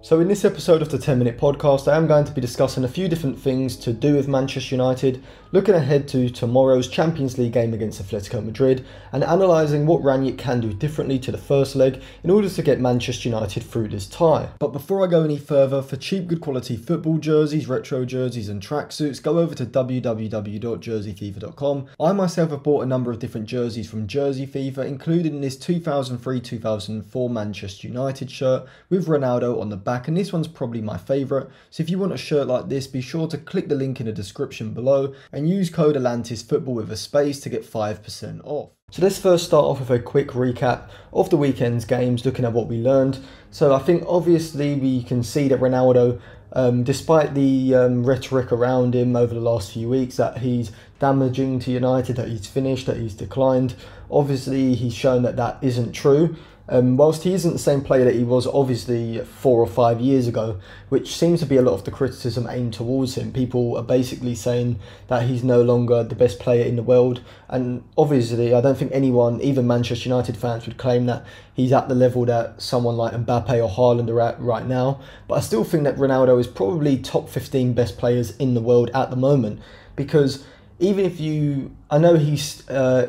So in this episode of the 10-minute podcast, I am going to be discussing a few different things to do with Manchester United, looking ahead to tomorrow's Champions League game against Atletico Madrid, and analysing what Rangnick can do differently to the first leg in order to get Manchester United through this tie. But before I go any further, for cheap good quality football jerseys, retro jerseys and tracksuits, go over to www.jerseyfever.com. I myself have bought a number of different jerseys from Jersey Fever, including this 2003-2004 Manchester United shirt with Ronaldo on the back, and this one's probably my favourite. So if you want a shirt like this, be sure to click the link in the description below and use code ATLANTISFOOTBALL with a space to get 5% off. So let's first start off with a quick recap of the weekend's games, looking at what we learned. So I think obviously we can see that Ronaldo, despite the rhetoric around him over the last few weeks that he's damaging to United, that he's finished, that he's declined, obviously he's shown that that isn't true. Whilst he isn't the same player that he was obviously 4 or 5 years ago, which seems to be a lot of the criticism aimed towards him. People are basically saying that he's no longer the best player in the world, and obviously I don't think anyone, even Manchester United fans, would claim that he's at the level that someone like Mbappe or Haaland are at right now. But I still think that Ronaldo is probably top 15 best players in the world at the moment, because even if I know he's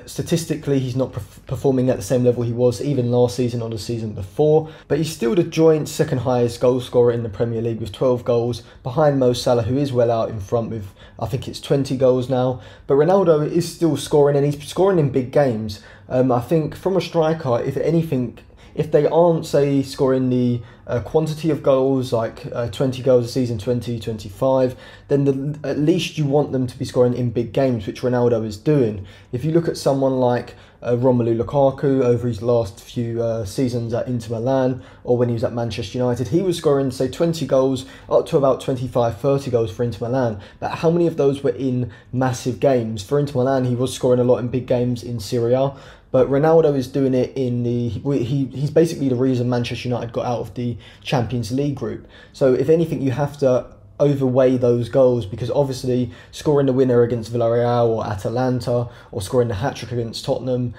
statistically he's not performing at the same level he was even last season or the season before, but he's still the joint second highest goal scorer in the Premier League with 12 goals, behind Mo Salah, who is well out in front with, I think it's 20 goals now. But Ronaldo is still scoring, and he's scoring in big games. I think from a striker, if anything, if they aren't, say, scoring the quantity of goals, like 20 goals a season, 20, 25, then at least you want them to be scoring in big games, which Ronaldo is doing. If you look at someone like Romelu Lukaku over his last few seasons at Inter Milan, or when he was at Manchester United, he was scoring, say, 20 goals, up to about 25, 30 goals for Inter Milan. But how many of those were in massive games? For Inter Milan, he was scoring a lot in big games in Serie A. But Ronaldo is doing it in he's basically the reason Manchester United got out of the Champions League group. So if anything, you have to overweigh those goals, because obviously scoring the winner against Villarreal or Atalanta, or scoring the hat-trick against Tottenham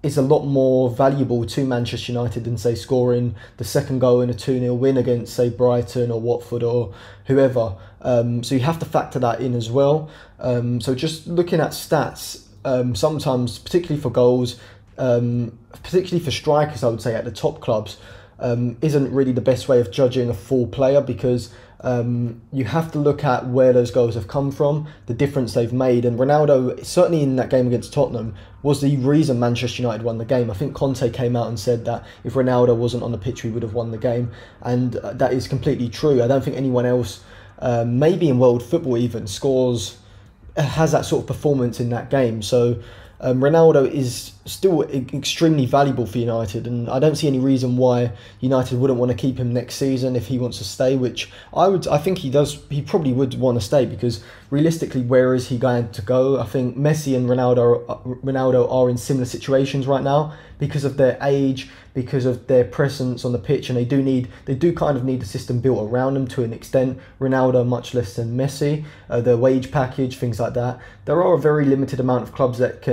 is a lot more valuable to Manchester United than, say, scoring the second goal in a 2-0 win against, say, Brighton or Watford or whoever. So you have to factor that in as well. So just looking at stats, sometimes, particularly for goals, particularly for strikers, I would say at the top clubs, isn't really the best way of judging a full player, because you have to look at where those goals have come from, the difference they've made. And Ronaldo, certainly in that game against Tottenham, was the reason Manchester United won the game. I think Conte came out and said that if Ronaldo wasn't on the pitch, we would have won the game, and that is completely true. I don't think anyone else, maybe in world football even, has that sort of performance in that game. So Ronaldo is still extremely valuable for United, and I don't see any reason why United wouldn't want to keep him next season if he wants to stay, which I think he does. He probably would want to stay, because realistically, where is he going to go? I think Messi and Ronaldo are in similar situations right now because of their age, because of their presence on the pitch, and they do kind of need a system built around them to an extent. Ronaldo much less than Messi. Their wage package, things like that. There are a very limited amount of clubs that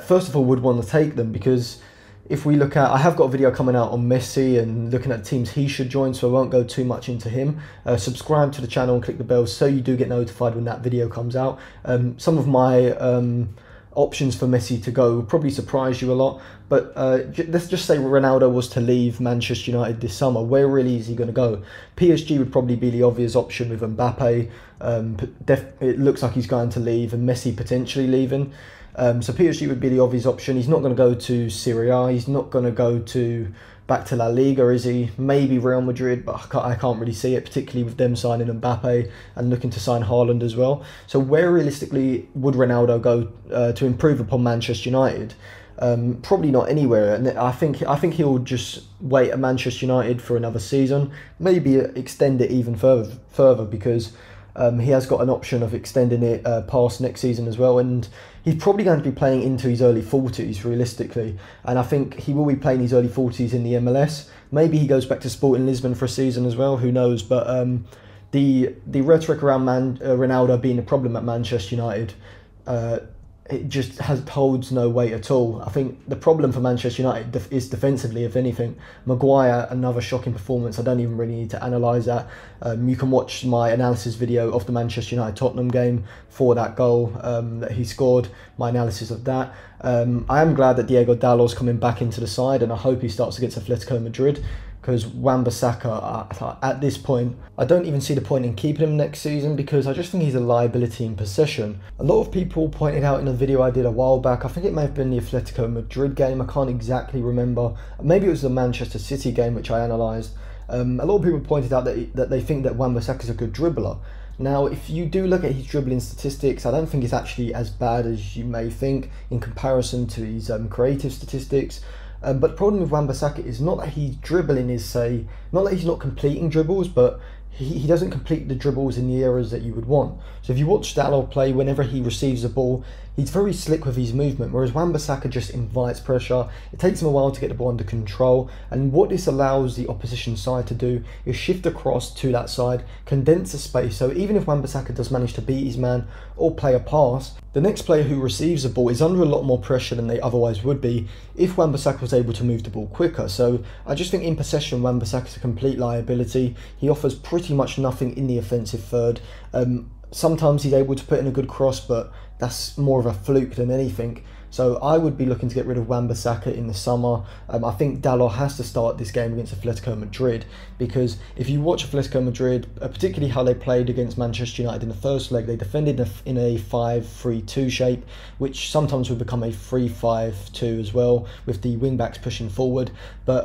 first of all would want to take them, because if we look at, I have got a video coming out on Messi and looking at teams he should join, so I won't go too much into him. Subscribe to the channel and click the bell so you do get notified when that video comes out. Some of my options for Messi to go will probably surprise you a lot, but let's just say Ronaldo was to leave Manchester United this summer. Where really is he going to go? PSG would probably be the obvious option with Mbappe. It looks like he's going to leave, and Messi potentially leaving. So PSG would be the obvious option. He's not going to go to Serie A. He's not going to go back to La Liga, is he? Maybe Real Madrid, but I can't really see it, particularly with them signing Mbappe and looking to sign Haaland as well. So where realistically would Ronaldo go to improve upon Manchester United? Probably not anywhere, and I think he'll just wait at Manchester United for another season, maybe extend it even further, because he has got an option of extending it past next season as well, and he's probably going to be playing into his early 40s realistically, and I think he will be playing his early 40s in the MLS. Maybe he goes back to Sporting Lisbon for a season as well, who knows. But the rhetoric around Ronaldo being a problem at Manchester United it just holds no weight at all. I think the problem for Manchester United is defensively, if anything. Maguire, another shocking performance. I don't even really need to analyse that. You can watch my analysis video of the Manchester United-Tottenham game for that goal that he scored, my analysis of that. I am glad that Diego Dalot's coming back into the side, and I hope he starts against Atletico Madrid, because Wan-Bissaka, at this point, I don't even see the point in keeping him next season, because I just think he's a liability in possession. A lot of people pointed out in a video I did a while back, I think it may have been the Atletico Madrid game, I can't exactly remember. Maybe it was the Manchester City game which I analysed. A lot of people pointed out that they think that Wan-Bissaka is a good dribbler. Now, if you do look at his dribbling statistics, I don't think it's actually as bad as you may think in comparison to his creative statistics. But the problem with Wan-Bissaka is not that he's dribbling not that he's not completing dribbles, but he doesn't complete the dribbles in the areas that you would want. So if you watch Dalot play, whenever he receives the ball, he's very slick with his movement, whereas Wan-Bissaka just invites pressure. It takes him a while to get the ball under control, and what this allows the opposition side to do is shift across to that side, condense the space, so even if Wan-Bissaka does manage to beat his man or play a pass, the next player who receives the ball is under a lot more pressure than they otherwise would be if Wan-Bissaka was able to move the ball quicker. So I just think in possession, Wan-Bissaka is a complete liability. He offers pretty much nothing in the offensive third. Sometimes he's able to put in a good cross, but that's more of a fluke than anything. So I would be looking to get rid of Wan-Bissaka in the summer. I think Dalot has to start this game against Atletico Madrid, because if you watch Atletico Madrid, particularly how they played against Manchester United in the first leg, they defended in a 5-3-2 shape, which sometimes would become a 3-5-2 as well, with the wing-backs pushing forward. But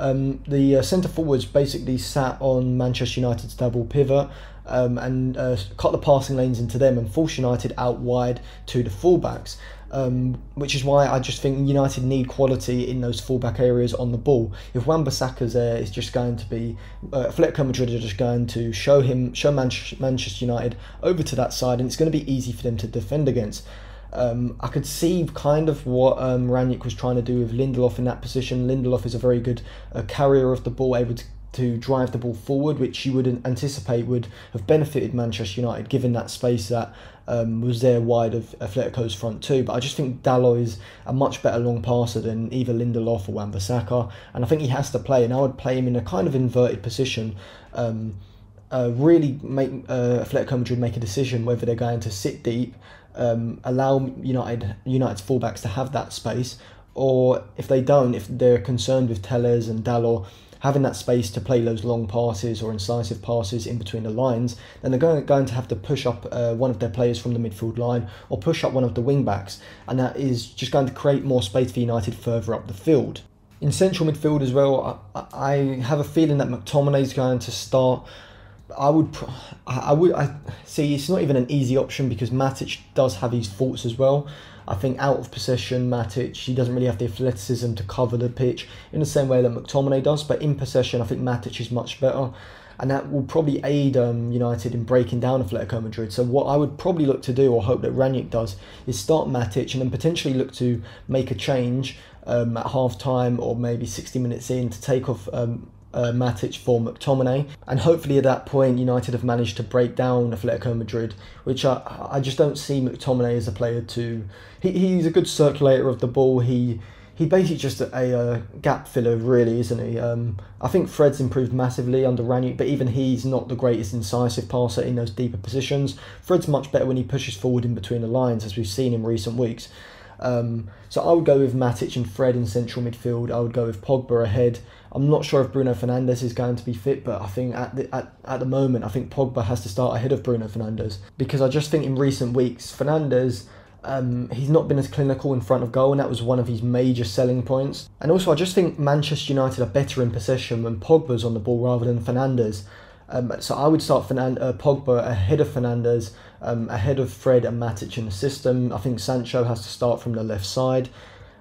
the centre-forwards basically sat on Manchester United's double pivot, and cut the passing lanes into them and force United out wide to the fullbacks. Which is why I just think United need quality in those fullback areas on the ball. If Wan-Bissaka's there, it's just going to be Atletico Madrid are just going to show Manchester United over to that side, and it's going to be easy for them to defend against. I could see kind of what Ranić was trying to do with Lindelof in that position. Lindelof is a very good carrier of the ball, able to drive the ball forward, which you would anticipate would have benefited Manchester United, given that space that was there wide of Atletico's front two. But I just think Dalot is a much better long passer than either Lindelof or Wan-Bissaka, and I think he has to play, and I would play him in a kind of inverted position. Really make Atletico Madrid make a decision whether they're going to sit deep, allow United's fullbacks to have that space, or if they don't, if they're concerned with Telles and Dalot having that space to play those long passes or incisive passes in between the lines, then they're going to have to push up one of their players from the midfield line, or push up one of the wing backs, and that is just going to create more space for United further up the field. In central midfield as well, I have a feeling that McTominay is going to start. I see it's not even an easy option, because Matic does have his faults as well. I think out of possession, Matic, he doesn't really have the athleticism to cover the pitch in the same way that McTominay does, but in possession I think Matic is much better, and that will probably aid United in breaking down Atletico Madrid. So what I would probably look to do, or hope that Ranić does, is start Matic and then potentially look to make a change at half time or maybe 60 minutes in to take off Matic for McTominay, and hopefully at that point United have managed to break down Atletico Madrid, which I just don't see McTominay as a player to. He's a good circulator of the ball. He's basically just a gap filler, really, isn't he? I think Fred's improved massively under Ranić, but even he's not the greatest incisive passer in those deeper positions. Fred's much better when he pushes forward in between the lines, as we've seen in recent weeks. So I would go with Matic and Fred in central midfield. I would go with Pogba ahead. I'm not sure if Bruno Fernandes is going to be fit, but I think at the moment, I think Pogba has to start ahead of Bruno Fernandes, because I just think in recent weeks, Fernandes, he's not been as clinical in front of goal, and that was one of his major selling points. And also, I just think Manchester United are better in possession when Pogba's on the ball rather than Fernandes. So I would start Pogba ahead of Fernandes, ahead of Fred and Matic in the system. I think Sancho has to start from the left side.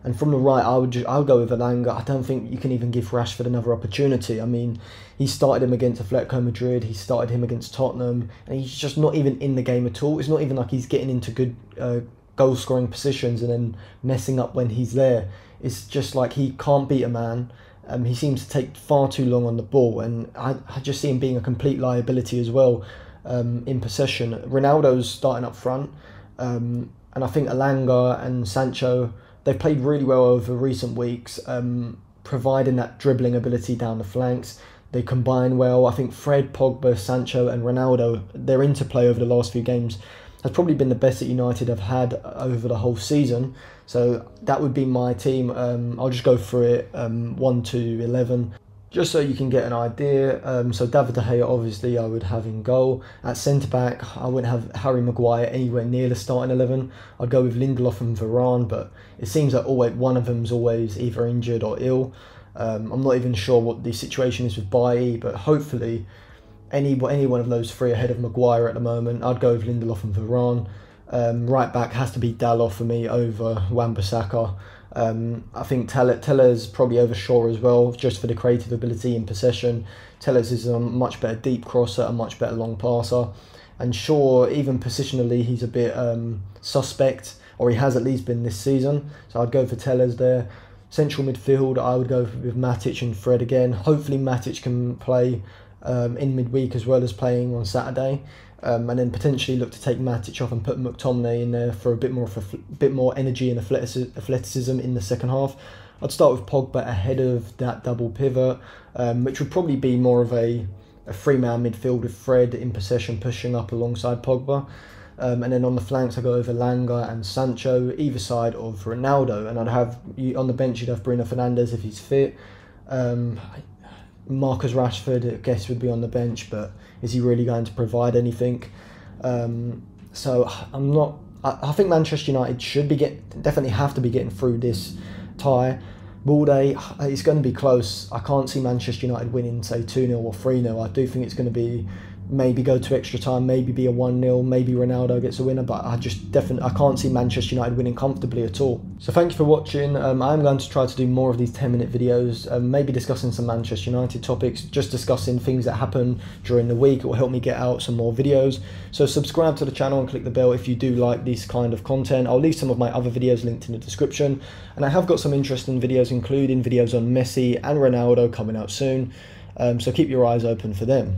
And from the right, I'll go with Elanga. I don't think you can even give Rashford another opportunity. I mean, he started him against Atletico Madrid, he started him against Tottenham, and he's just not even in the game at all. It's not even like he's getting into good goal-scoring positions and then messing up when he's there. It's just like he can't beat a man. He seems to take far too long on the ball, and I just see him being a complete liability as well in possession. Ronaldo's starting up front. And And I think Elanga and Sancho, they've played really well over recent weeks, providing that dribbling ability down the flanks. They combine well. I think Fred, Pogba, Sancho and Ronaldo, their interplay over the last few games has probably been the best that United have had over the whole season. So that would be my team. I'll just go through it 1 to 11. Just so you can get an idea, so David De Gea obviously I would have in goal. At centre-back, I wouldn't have Harry Maguire anywhere near the starting 11. I'd go with Lindelof and Varane, but it seems that one of them's always either injured or ill. I'm not even sure what the situation is with Bailly, but hopefully any one of those three ahead of Maguire at the moment. I'd go with Lindelof and Varane. Right back has to be Dalot for me over Wan-Bissaka. I think Tellez probably over Shaw as well, just for the creative ability in possession. Tellez is a much better deep crosser, a much better long passer. And Shaw, even positionally, he's a bit suspect, or he has at least been this season. So I'd go for Tellez there. Central midfield, I would go with Matic and Fred again. Hopefully Matic can play in midweek as well as playing on Saturday. And then potentially look to take Matic off and put McTominay in there for a bit more energy and athleticism in the second half. I'd start with Pogba ahead of that double pivot, which would probably be more of a three-man midfield with Fred in possession pushing up alongside Pogba. And then on the flanks, I go over Elanga and Sancho, either side of Ronaldo. And I'd have, on the bench, you'd have Bruno Fernandes if he's fit. Marcus Rashford, I guess, would be on the bench, but is he really going to provide anything? So I'm not. I think Manchester United should be definitely have to be getting through this tie. Will they? It's going to be close. I can't see Manchester United winning, say 2-0 or 3-0. I do think it's going to be maybe go to extra time, maybe be a 1-0, maybe Ronaldo gets a winner, but I can't see Manchester United winning comfortably at all. So thank you for watching. I'm going to try to do more of these 10-minute videos, maybe discussing some Manchester United topics, just discussing things that happen during the week. It will help me get out some more videos. So subscribe to the channel and click the bell if you do like this kind of content. I'll leave some of my other videos linked in the description, and I have got some interesting videos, including videos on Messi and Ronaldo coming out soon. So keep your eyes open for them.